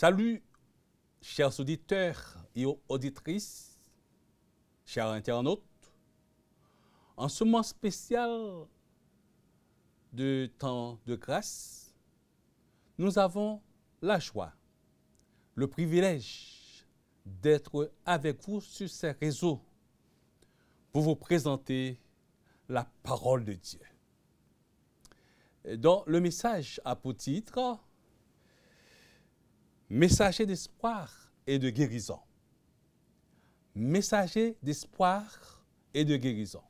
Salut, chers auditeurs et auditrices, chers internautes. En ce moment spécial de temps de grâce, nous avons la joie, le privilège d'être avec vous sur ces réseaux pour vous présenter la parole de Dieu. Donc, le message a pour titre « Messager d'espoir et de guérison ». Messager d'espoir et de guérison.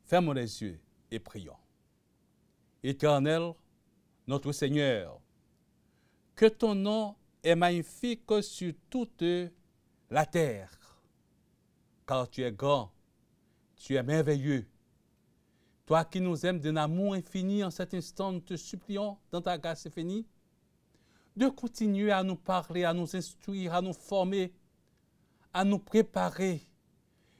Fermons les yeux et prions. Éternel, notre Seigneur, que ton nom est magnifique sur toute la terre, car tu es grand, tu es merveilleux. Toi qui nous aimes d'un amour infini, en cet instant, nous te supplions, dans ta grâce infinie, de continuer à nous parler, à nous instruire, à nous former, à nous préparer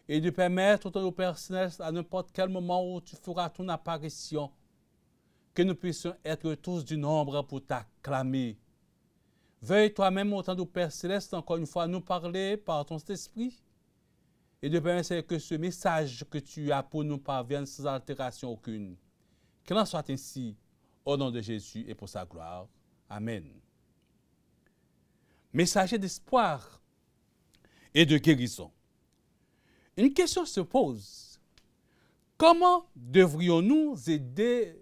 et de permettre au temps personnel, à n'importe quel moment où tu feras ton apparition, que nous puissions être tous du nombre pour t'acclamer. Veuille toi-même au temps du Père Céleste, encore une fois, nous parler par ton Saint-Esprit et de permettre que ce message que tu as pour nous parvienne sans altération aucune. Qu'il en soit ainsi, au nom de Jésus et pour sa gloire. Amen. Messager d'espoir et de guérison. Une question se pose. Comment devrions-nous aider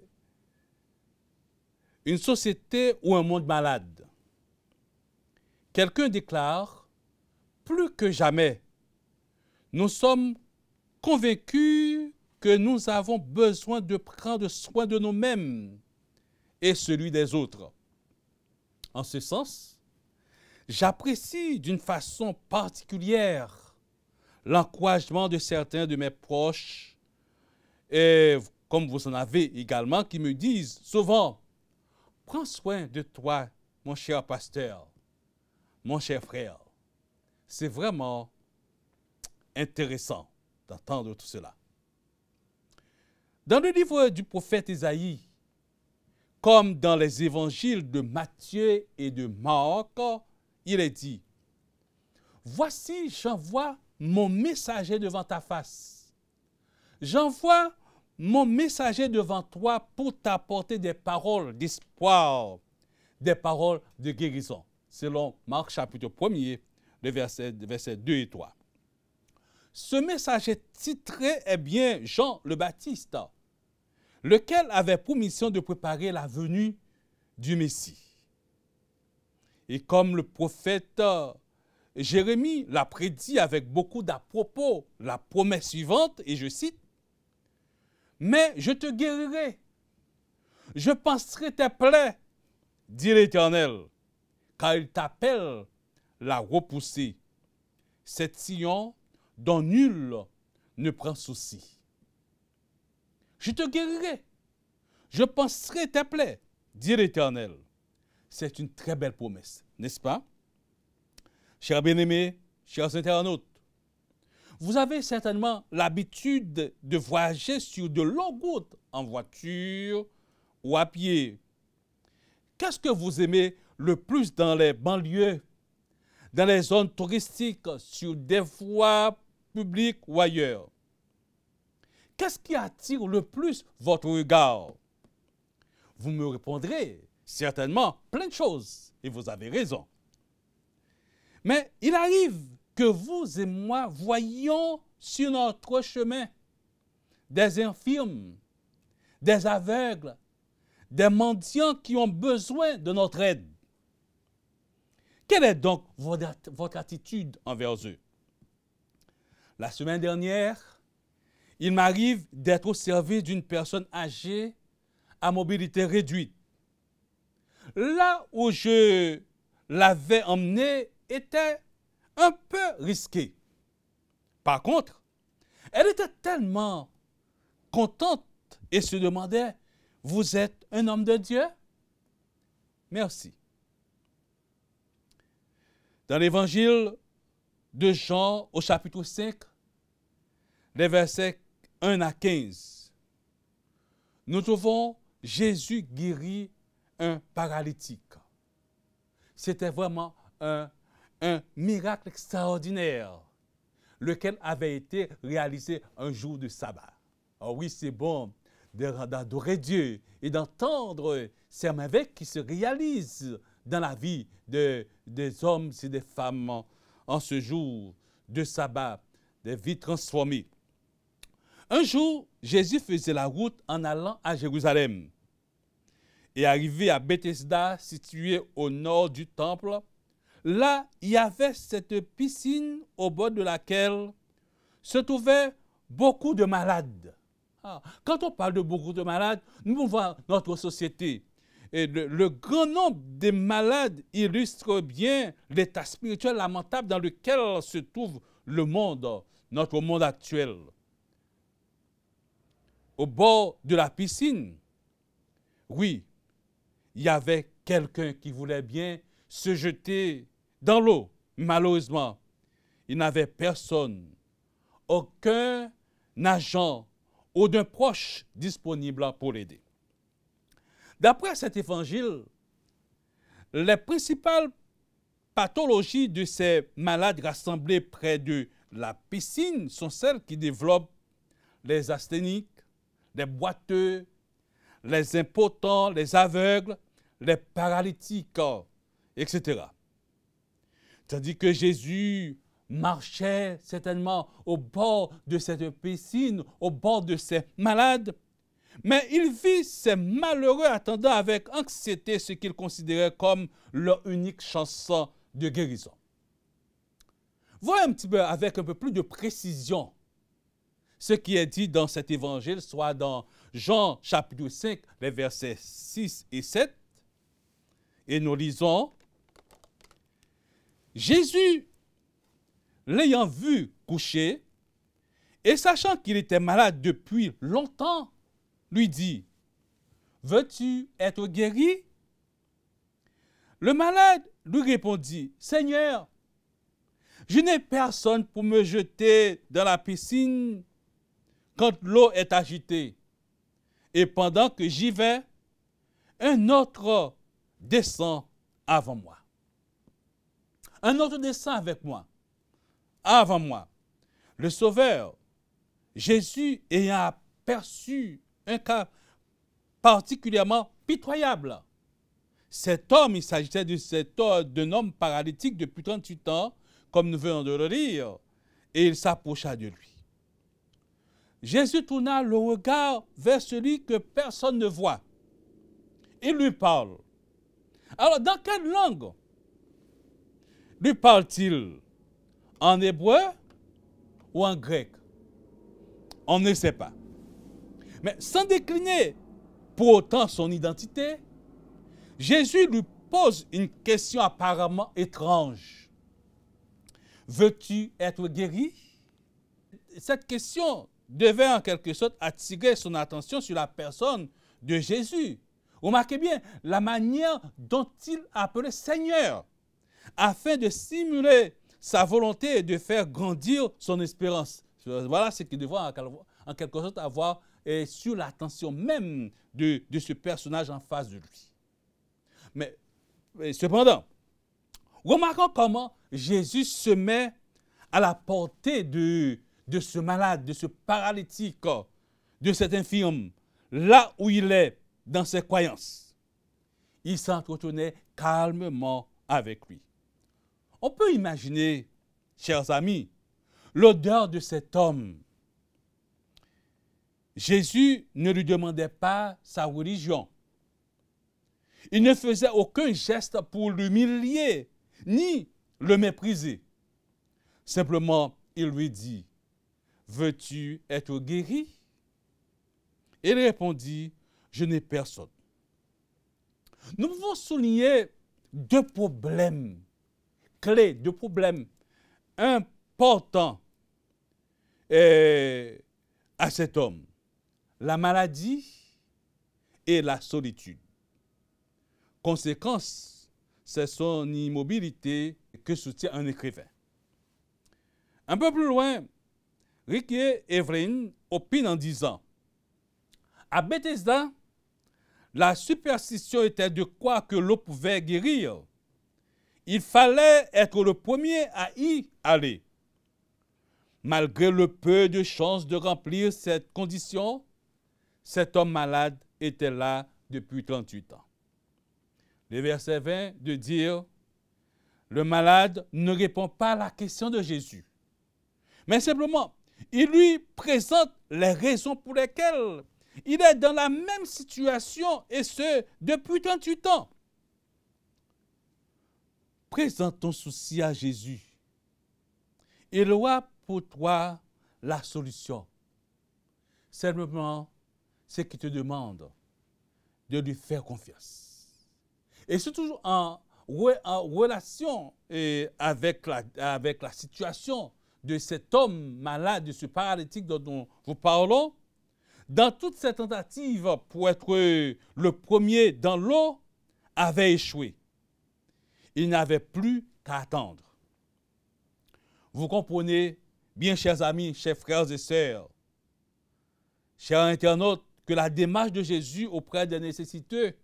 une société ou un monde malade? Quelqu'un déclare, plus que jamais, nous sommes convaincus que nous avons besoin de prendre soin de nous-mêmes et celui des autres. En ce sens, j'apprécie d'une façon particulière l'encouragement de certains de mes proches, et comme vous en avez également, qui me disent souvent, prends soin de toi, mon cher pasteur, mon cher frère. C'est vraiment intéressant d'entendre tout cela. Dans le livre du prophète Isaïe, comme dans les évangiles de Matthieu et de Marc, il est dit, « Voici, j'envoie mon messager devant ta face. J'envoie mon messager devant toi pour t'apporter des paroles d'espoir, des paroles de guérison. » Selon Marc chapitre 1er, le verset 2 et 3. Ce messager titré est bien Jean le Baptiste, lequel avait pour mission de préparer la venue du Messie. Et comme le prophète Jérémie l'a prédit avec beaucoup d'à-propos, la promesse suivante, et je cite, « Mais je te guérirai, je panserai tes plaies, dit l'Éternel, car il t'appelle la repoussée, cette sillon dont nul ne prend souci. Je te guérirai, je panserai tes plaies, dit l'Éternel. » C'est une très belle promesse, n'est-ce pas? Chers bien-aimés, chers internautes, vous avez certainement l'habitude de voyager sur de longues routes en voiture ou à pied. Qu'est-ce que vous aimez le plus dans les banlieues, dans les zones touristiques, sur des voies publiques ou ailleurs? Qu'est-ce qui attire le plus votre regard? Vous me répondrez certainement plein de choses, et vous avez raison. Mais il arrive que vous et moi voyions sur notre chemin des infirmes, des aveugles, des mendiants qui ont besoin de notre aide. Quelle est donc votre attitude envers eux? La semaine dernière, il m'arrive d'être au service d'une personne âgée à mobilité réduite. Là où je l'avais emmenée était un peu risqué. Par contre, elle était tellement contente et se demandait, « Vous êtes un homme de Dieu? » Merci. Dans l'évangile de Jean au chapitre 5, les versets 1 à 15, nous trouvons Jésus guérit un paralytique. c'était vraiment un miracle extraordinaire, lequel avait été réalisé un jour de sabbat. Oh oui, c'est bon d'adorer Dieu et d'entendre ces merveilles qui se réalisent dans la vie des hommes et des femmes en ce jour de sabbat, des vies transformées. Un jour, Jésus faisait la route en allant à Jérusalem. Et arrivé à Bethesda, situé au nord du temple, là, il y avait cette piscine au bord de laquelle se trouvaient beaucoup de malades. Quand on parle de beaucoup de malades, nous pouvons voir notre société. Et le grand nombre des malades illustre bien l'état spirituel lamentable dans lequel se trouve le monde, notre monde actuel. Au bord de la piscine, oui, il y avait quelqu'un qui voulait bien se jeter dans l'eau. Malheureusement, il n'avait personne, aucun agent ou d'un proche disponible pour l'aider. D'après cet évangile, les principales pathologies de ces malades rassemblés près de la piscine sont celles qui développent les asthéniques, les boiteux, les impotents, les aveugles, les paralytiques, etc. Tandis que Jésus marchait certainement au bord de cette piscine, au bord de ces malades, mais il vit ces malheureux attendant avec anxiété ce qu'il considérait comme leur unique chance de guérison. Voyons un petit peu avec un peu plus de précision ce qui est dit dans cet évangile, soit dans Jean chapitre 5, les versets 6 et 7. Et nous lisons, Jésus, l'ayant vu coucher, et sachant qu'il était malade depuis longtemps, lui dit, « Veux-tu être guéri ?» Le malade lui répondit, « Seigneur, je n'ai personne pour me jeter dans la piscine quand l'eau est agitée. Et pendant que j'y vais, un autre descend avant moi. » Un autre descend avec moi, avant moi. Le Sauveur, Jésus, ayant aperçu un cas particulièrement pitoyable. Cet homme, il s'agissait d'un homme paralytique depuis 38 ans, comme nous venons de le lire, et il s'approcha de lui. Jésus tourna le regard vers celui que personne ne voit. Il lui parle. Alors, dans quelle langue lui parle-t-il? En hébreu ou en grec? On ne sait pas. Mais sans décliner pour autant son identité, Jésus lui pose une question apparemment étrange. Veux-tu être guéri? Cette question devait en quelque sorte attirer son attention sur la personne de Jésus. Remarquez bien la manière dont il appelait Seigneur, afin de stimuler sa volonté et de faire grandir son espérance. Voilà ce qu'il devrait en quelque sorte avoir sur l'attention même de ce personnage en face de lui. Mais cependant, remarquons comment Jésus se met à la portée de ce malade, de ce paralytique, de cet infirme, là où il est dans ses croyances. Il s'entretenait calmement avec lui. On peut imaginer, chers amis, l'odeur de cet homme. Jésus ne lui demandait pas sa religion. Il ne faisait aucun geste pour l'humilier, ni le mépriser. Simplement, il lui dit, « Veux-tu être guéri ?» Il répondit, « Je n'ai personne. » Nous pouvons souligner deux problèmes clés, deux problèmes importants à cet homme. La maladie et la solitude. Conséquence, c'est son immobilité que soutient un écrivain. Un peu plus loin, Ricky Evelyn opine en disant, à Bethesda, la superstition était de croire que l'eau pouvait guérir. il fallait être le premier à y aller. Malgré le peu de chances de remplir cette condition, cet homme malade était là depuis 38 ans. Le verset 20 de dire, le malade ne répond pas à la question de Jésus, mais simplement, il lui présente les raisons pour lesquelles il est dans la même situation, et ce, depuis 38 ans. Présente ton souci à Jésus. Il aura pour toi la solution. Simplement, c'est qu'il te demande de lui faire confiance. Et c'est toujours en relation avec la situation de cet homme malade, de ce paralytique dont nous parlons. Dans toute cette tentative pour être le premier dans l'eau, avait échoué. Il n'avait plus qu'à attendre. Vous comprenez bien, chers amis, chers frères et sœurs, chers internautes, que la démarche de Jésus auprès des nécessiteux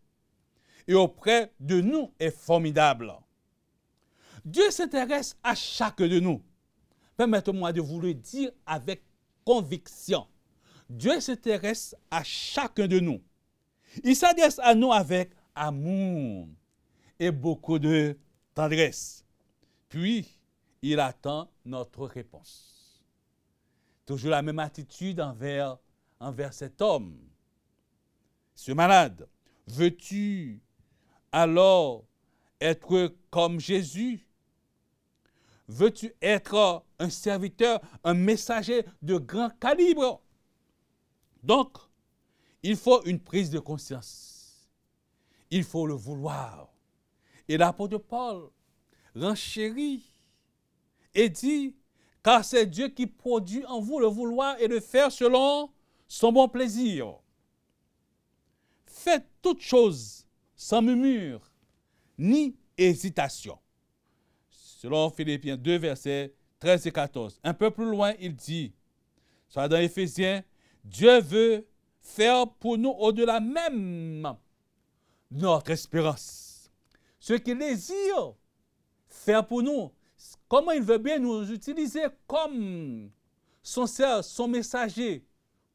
et auprès de nous est formidable. Dieu s'intéresse à chacun de nous. Permettez-moi de vous le dire avec conviction. Dieu s'intéresse à chacun de nous. Il s'adresse à nous avec amour et beaucoup de tendresse. Puis, il attend notre réponse. Toujours la même attitude envers cet homme, ce malade. Veux-tu alors être comme Jésus? Veux-tu être un serviteur, un messager de grand calibre? Donc, il faut une prise de conscience. Il faut le vouloir. Et l'apôtre Paul renchérit et dit, car c'est Dieu qui produit en vous le vouloir et le faire selon son bon plaisir. Faites toutes choses sans murmure, ni hésitation. Selon Philippiens 2, versets 13 et 14. Un peu plus loin, il dit, soit dans Éphésiens, Dieu veut faire pour nous au-delà même notre espérance. Ce qu'il désire faire pour nous, comment il veut bien nous utiliser comme son messager,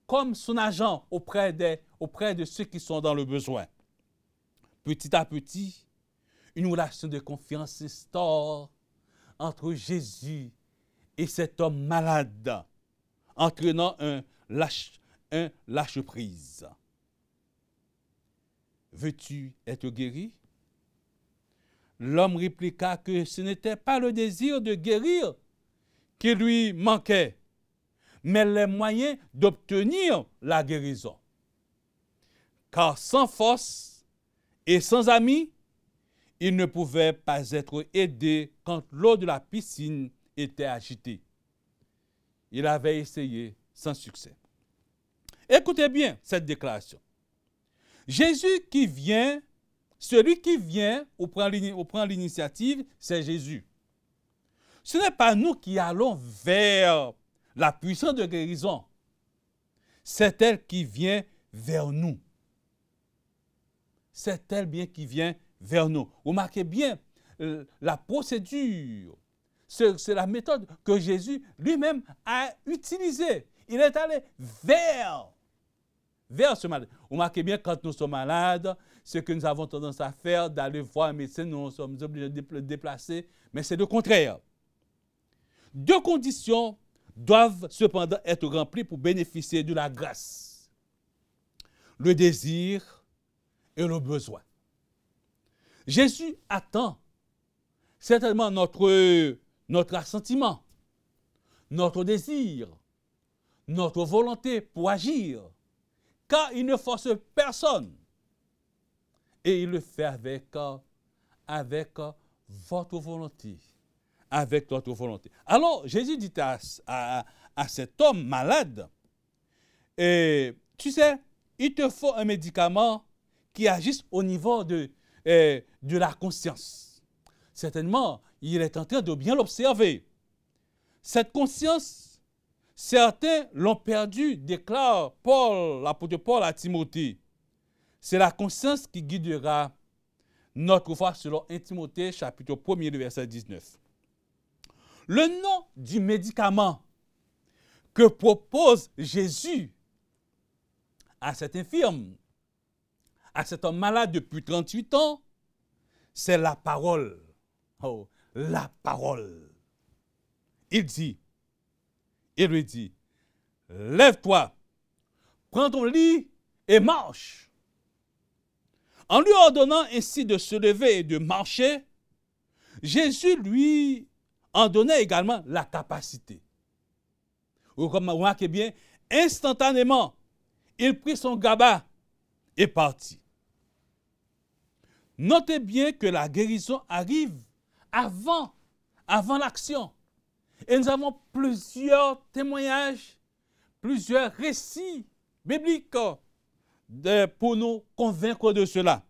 comme son agent auprès de ceux qui sont dans le besoin. Petit à petit, une relation de confiance s'instaure entre Jésus et cet homme malade, entraînant un lâche-prise. Veux-tu être guéri? L'homme répliqua que ce n'était pas le désir de guérir qui lui manquait, mais les moyens d'obtenir la guérison. Car sans force et sans amis, il ne pouvait pas être aidé quand l'eau de la piscine était agitée. Il avait essayé sans succès. Écoutez bien cette déclaration. Jésus qui vient, celui qui vient ou prend l'initiative, c'est Jésus. Ce n'est pas nous qui allons vers la puissance de guérison. C'est elle qui vient vers nous. C'est elle bien qui vient vers nous. Remarquez bien la procédure. C'est la méthode que Jésus lui-même a utilisée. Il est allé vers ce malade. Remarquez bien, quand nous sommes malades, ce que nous avons tendance à faire, d'aller voir un médecin, nous sommes obligés de nous déplacer, mais c'est le contraire. Deux conditions doivent cependant être remplies pour bénéficier de la grâce. Le désir et le besoin. Jésus attend certainement notre assentiment, notre désir, notre volonté pour agir, car il ne force personne. Et il le fait avec votre volonté. Avec notre volonté. Alors, Jésus dit à cet homme malade, tu sais, il te faut un médicament qui agisse au niveau de la conscience. Certainement, il est en train de bien l'observer. Cette conscience, certains l'ont perdue, déclare l'apôtre Paul à Timothée. C'est la conscience qui guidera notre foi selon 1 Timothée, chapitre 1er, verset 19. Le nom du médicament que propose Jésus à cet infirme, à cet homme malade depuis 38 ans, c'est la parole. Oh, la parole. Il lui dit, lève-toi, prends ton lit et marche. En lui ordonnant ainsi de se lever et de marcher, Jésus lui en donnait également la capacité. Ou comme vous remarquez bien, instantanément, il prit son gabat et partit. Notez bien que la guérison arrive avant l'action. Et nous avons plusieurs témoignages, plusieurs récits bibliques pour nous convaincre de cela.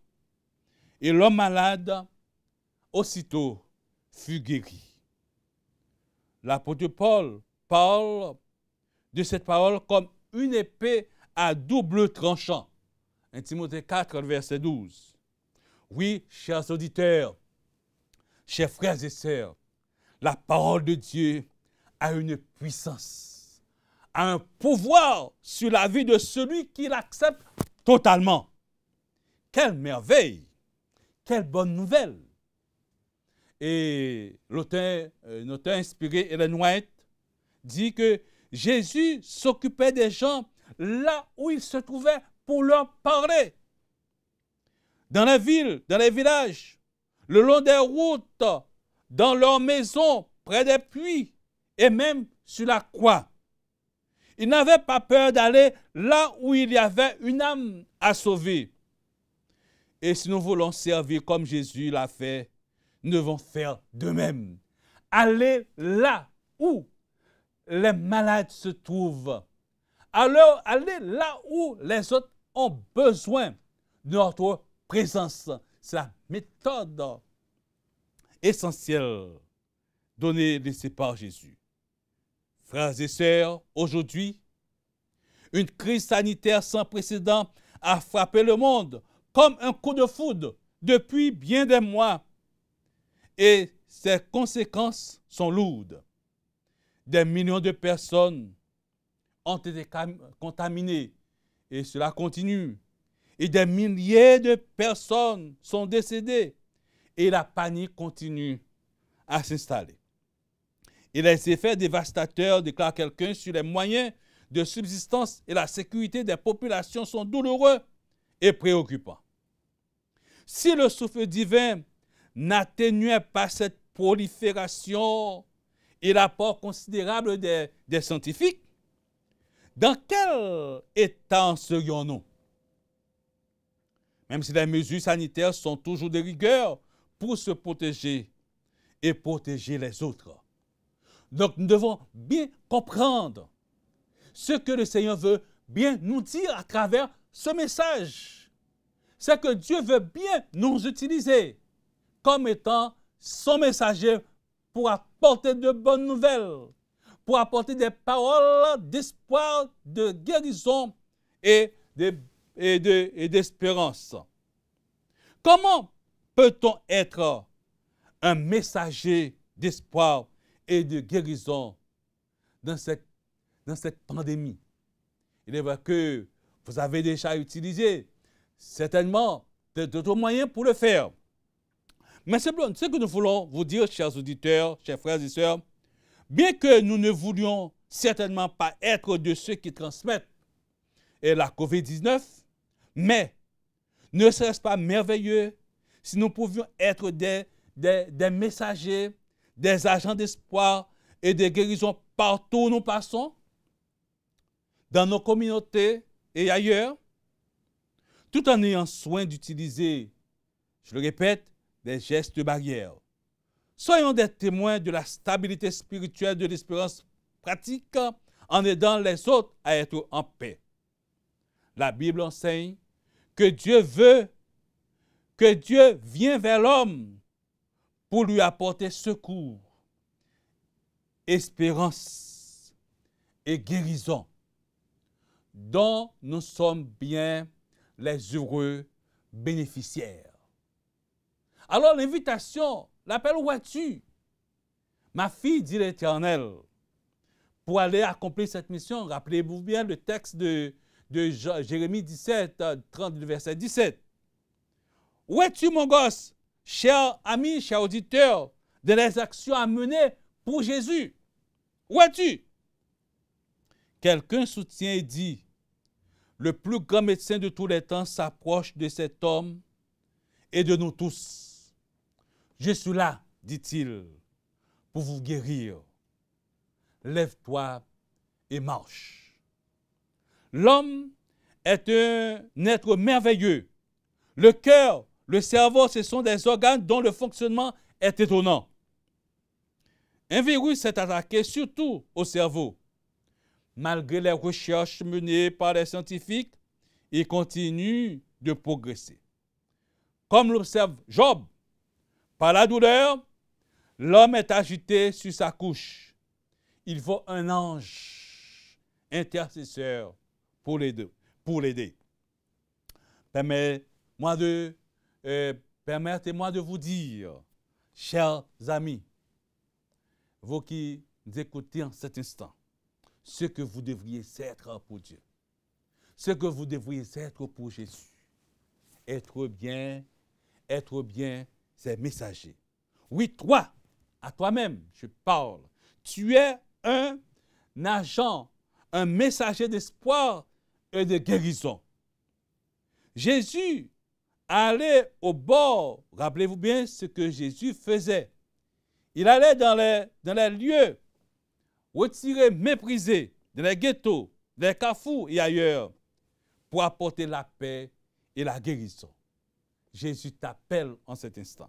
Et l'homme malade, aussitôt, fut guéri. L'apôtre Paul parle de cette parole comme une épée à double tranchant. 1 Timothée 4, verset 12. Oui, chers auditeurs, chers frères et sœurs, la parole de Dieu a une puissance, a un pouvoir sur la vie de celui qui l'accepte totalement. Quelle merveille! Quelle bonne nouvelle! Et l'auteur inspiré, Ellen White, dit que Jésus s'occupait des gens là où ils se trouvaient pour leur parler. Dans les villes, dans les villages, le long des routes, dans leurs maisons, près des puits et même sur la croix. Ils n'avaient pas peur d'aller là où il y avait une âme à sauver. Et si nous voulons servir comme Jésus l'a fait, nous devons faire de même. Aller là où les malades se trouvent. Alors, aller là où les autres ont besoin de notre présence. C'est la méthode essentielle laissée par Jésus. Frères et sœurs, aujourd'hui, une crise sanitaire sans précédent a frappé le monde comme un coup de foudre depuis bien des mois. Et ses conséquences sont lourdes. Des millions de personnes ont été contaminées et cela continue. Et des milliers de personnes sont décédées et la panique continue à s'installer. Et les effets dévastateurs, déclare quelqu'un, sur les moyens de subsistance et la sécurité des populations sont douloureux et préoccupants. Si le souffle divin n'atténuait pas cette prolifération et l'apport considérable des scientifiques, dans quel état en serions-nous? Même si les mesures sanitaires sont toujours de rigueur pour se protéger et protéger les autres. Donc nous devons bien comprendre ce que le Seigneur veut bien nous dire à travers ce message. C'est que Dieu veut bien nous utiliser comme étant son messager pour apporter de bonnes nouvelles, pour apporter des paroles d'espoir, de guérison et d'espérance. Comment peut-on être un messager d'espoir et de guérison dans cette pandémie? Il est vrai que vous avez déjà utilisé certainement d'autres moyens pour le faire. Mais simplement, ce que nous voulons vous dire, chers auditeurs, chers frères et sœurs, bien que nous ne voulions certainement pas être de ceux qui transmettent la COVID-19, mais ne serait-ce pas merveilleux si nous pouvions être des messagers, des agents d'espoir et de guérison partout où nous passons, dans nos communautés et ailleurs, tout en ayant soin d'utiliser, je le répète, des gestes barrières. Soyons des témoins de la stabilité spirituelle de l'espérance pratique en aidant les autres à être en paix. La Bible enseigne que Dieu vient vers l'homme pour lui apporter secours, espérance et guérison, dont nous sommes bien les heureux bénéficiaires. Alors l'invitation, l'appel, où es-tu? Ma fille, dit l'Éternel, pour aller accomplir cette mission. Rappelez-vous bien le texte de Jérémie 17, 30, verset 17. Où es-tu, mon gosse, cher ami, cher auditeur, de les actions à mener pour Jésus? Où es-tu? Quelqu'un soutient et dit, le plus grand médecin de tous les temps s'approche de cet homme et de nous tous. Je suis là, dit-il, pour vous guérir. Lève-toi et marche. L'homme est un être merveilleux. Le cœur, le cerveau, ce sont des organes dont le fonctionnement est étonnant. Un virus s'est attaqué surtout au cerveau. Malgré les recherches menées par les scientifiques, il continue de progresser. Comme l'observe Job, par la douleur, l'homme est agité sur sa couche. Il faut un ange intercesseur pour l'aider. Permettez-moi de vous dire, chers amis, vous qui nous écoutez en cet instant, ce que vous devriez être pour Dieu, ce que vous devriez être pour Jésus. Être bien, c'est messager. Oui, toi, à toi-même, je parle. Tu es un agent, un messager d'espoir et de guérison. Jésus allait au bord. Rappelez-vous bien ce que Jésus faisait. Il allait dans les lieux retirés, méprisés, dans les ghettos, dans les carrefours et ailleurs, pour apporter la paix et la guérison. Jésus t'appelle en cet instant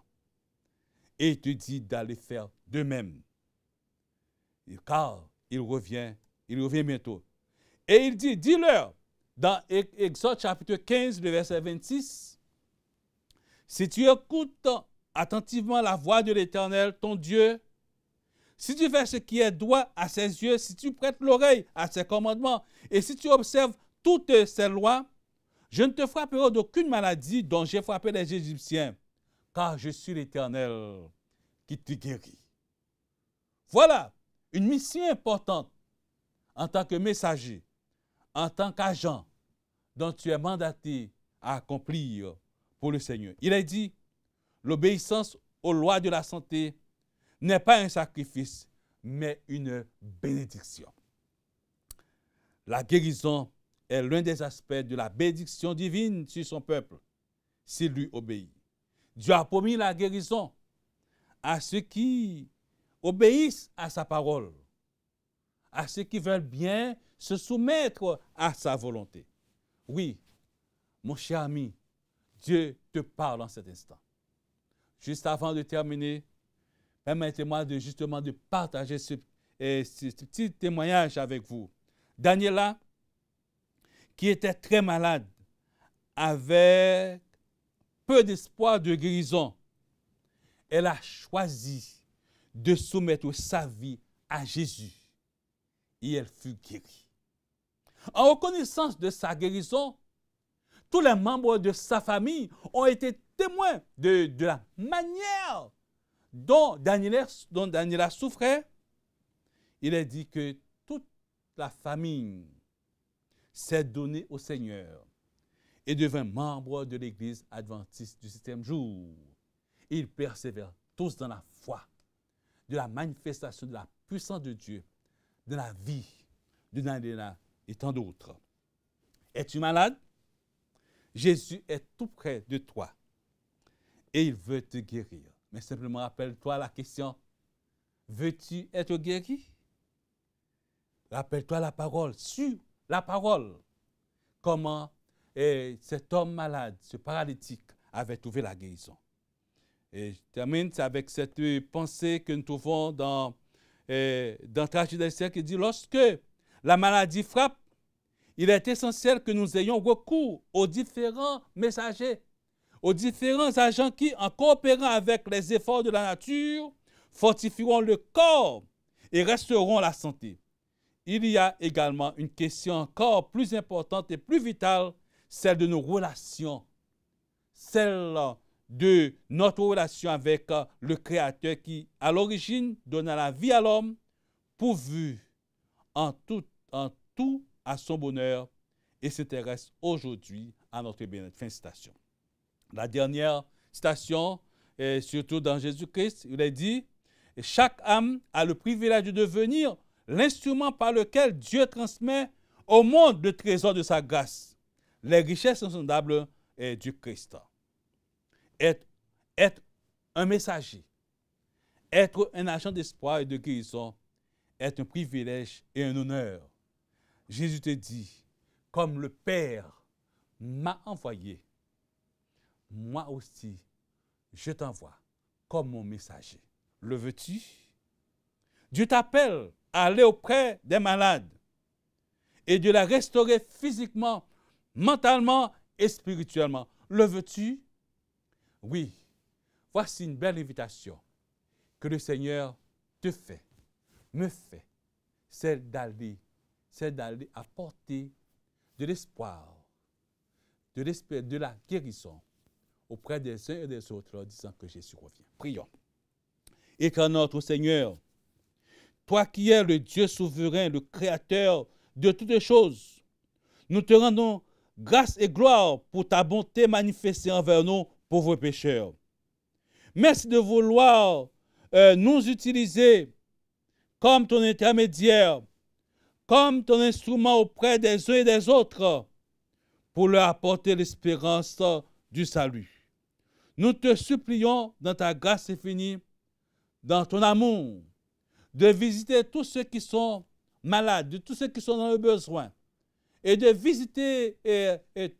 et te dit d'aller faire de même. Car il revient bientôt. Et il dit, dis-leur, dans Exode chapitre 15, le verset 26, si tu écoutes attentivement la voix de l'Éternel, ton Dieu, si tu fais ce qui est droit à ses yeux, si tu prêtes l'oreille à ses commandements, et si tu observes toutes ses lois, je ne te frapperai d'aucune maladie dont j'ai frappé les Égyptiens, car je suis l'Éternel qui te guérit. Voilà une mission importante en tant que messager, en tant qu'agent dont tu es mandaté à accomplir pour le Seigneur. Il est dit, l'obéissance aux lois de la santé n'est pas un sacrifice, mais une bénédiction. La guérison est l'un des aspects de la bénédiction divine sur son peuple, s'il lui obéit. Dieu a promis la guérison à ceux qui obéissent à sa parole, à ceux qui veulent bien se soumettre à sa volonté. Oui, mon cher ami, Dieu te parle en cet instant. Juste avant de terminer, permettez-moi de partager ce petit témoignage avec vous. Daniela, qui était très malade, avait peu d'espoir de guérison. Elle a choisi de soumettre sa vie à Jésus et elle fut guérie. En reconnaissance de sa guérison, tous les membres de sa famille ont été témoins de la manière dont Daniela souffrait. Il est dit que toute la famille s'est donnée au Seigneur et devint membre de l'Église adventiste du 7e jour. Ils persévèrent tous dans la foi, de la manifestation de la puissance de Dieu, de la vie de Daniela et tant d'autres. Es-tu malade? Jésus est tout près de toi et il veut te guérir. Mais simplement rappelle-toi la question, veux-tu être guéri? Rappelle-toi la parole, sur la parole. Comment cet homme malade, ce paralytique, avait trouvé la guérison. Et je termine avec cette pensée que nous trouvons dans Tragédie d'Esther qui dit, lorsque la maladie frappe, il est essentiel que nous ayons recours aux différents messagers, aux différents agents qui, en coopérant avec les efforts de la nature, fortifieront le corps et restaureront la santé. Il y a également une question encore plus importante et plus vitale, celle de nos relations, celle de notre relation avec le Créateur qui, à l'origine, donna la vie à l'homme, pourvu en tout à son bonheur et s'intéresse aujourd'hui à notre bien-être. Fin de citation. La dernière citation, surtout dans Jésus-Christ, il est dit « Chaque âme a le privilège de devenir l'instrument par lequel Dieu transmet au monde le trésor de sa grâce, les richesses insondables du Christ. » Être un messager, être un agent d'espoir et de guérison est un privilège et un honneur. Jésus te dit, comme le Père m'a envoyé, moi aussi, je t'envoie comme mon messager. Le veux-tu? Dieu t'appelle à aller auprès des malades et de la restaurer physiquement, mentalement et spirituellement. Le veux-tu? Oui, voici une belle invitation que le Seigneur te fait, me fait, c'est d'aller apporter de l'espoir, de la guérison auprès des uns et des autres, en disant que Jésus revient. Prions. Écris notre Seigneur, toi qui es le Dieu souverain, le Créateur de toutes choses, nous te rendons grâce et gloire pour ta bonté manifestée envers nous, pauvres pécheurs. Merci de vouloir nous utiliser comme ton intermédiaire, comme ton instrument auprès des uns et des autres, pour leur apporter l'espérance du salut. Nous te supplions dans ta grâce infinie, dans ton amour, de visiter tous ceux qui sont malades, tous ceux qui sont dans le besoin, et de visiter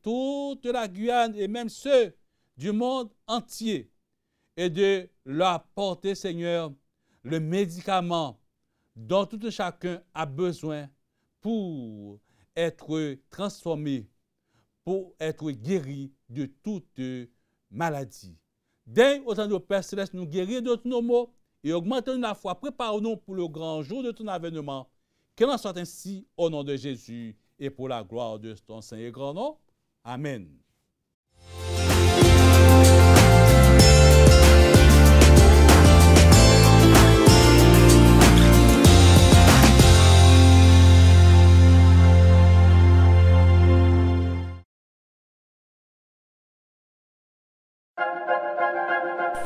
toute la Guyane et même ceux du monde entier, et de leur apporter, Seigneur, le médicament dont tout chacun a besoin pour être transformé, pour être guéri de toute maladie. Dès autant de Père Céleste, nous guérir de tous nos maux et augmenter la foi. Prépare-nous pour le grand jour de ton avènement. Qu'il en soit ainsi au nom de Jésus et pour la gloire de ton Saint et grand nom. Amen.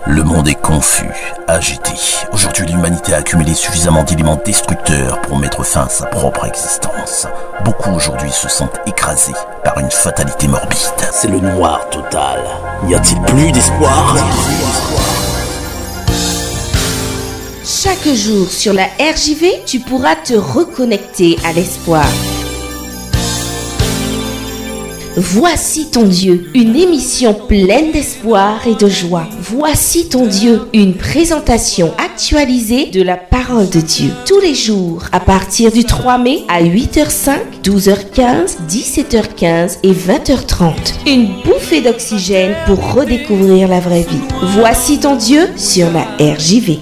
Le monde est confus, agité. Aujourd'hui, l'humanité a accumulé suffisamment d'éléments destructeurs pour mettre fin à sa propre existence. Beaucoup aujourd'hui se sentent écrasés par une fatalité morbide. C'est le noir total. N'y a-t-il plus d'espoir? Chaque jour sur la RJV, tu pourras te reconnecter à l'espoir. Voici ton Dieu, une émission pleine d'espoir et de joie. Voici ton Dieu, une présentation actualisée de la parole de Dieu. Tous les jours, à partir du 3 mai à 8h05, 12h15, 17h15 et 20h30. Une bouffée d'oxygène pour redécouvrir la vraie vie. Voici ton Dieu sur la RJV.